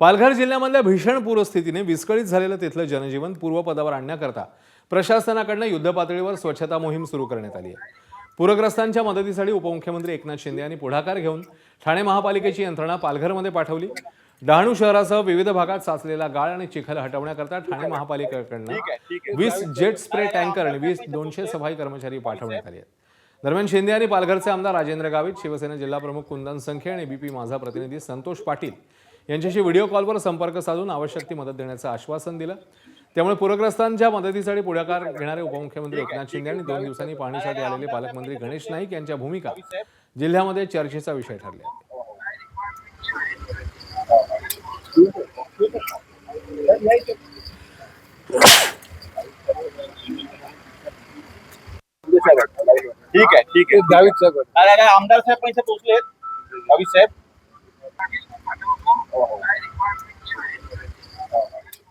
पालघर जिल्ह्यामधल्या भीषण पूरस्थितीने विस्कळीत झालेलं तिथलं जनजीवन पूर्वपदावर आणण्याकरता प्रशासनाकडून युद्धपातळीवर स्वच्छता मोहीम सुरू करण्यात आली आहे। पूरग्रस्तांच्या मदतीसाठी उपमुख्यमंत्री एकनाथ शिंदे यांनी पुढाकार घेऊन ठाणे महापालिकेची यंत्रणा पालघरमध्ये पाठवली। डहाणू शहरासह विविध भागात साचलेला गाळ आणि चिखल हटवण्याकरता ठाणे महापालिकेकडून 20 जेट स्प्रे टँकर आणि 200 सफाई कर्मचारी पाठवण्यात आले आहेत। दरम्यान शिंदे यांनी पालघरचे आमदार राजेंद्र गावित, शिवसेना जिल्हा प्रमुख कुंदन संखे आणि बीपी माझा प्रतिनिधी संतोष पाटील यांच्याशी व्हिडिओ कॉलवर संपर्क साधून आवश्यक ती मदत देण्याचं आश्वासन दिलं। त्यामुळे पूरग्रस्तांच्या मदतीसाठी पुढाकार घेणारे उपमुख्यमंत्री एकनाथ शिंदे आणि 2 दिवसांनी पाहणीसाठी आलेले पालकमंत्री गणेश नाईक यांच्या भूमिका जिल्ह्यामध्ये चर्चेचा विषय ठरल्या। ठीक आहे गावित साहेब आमदार साहेब पैसे पोहोचलेत गावित साहेब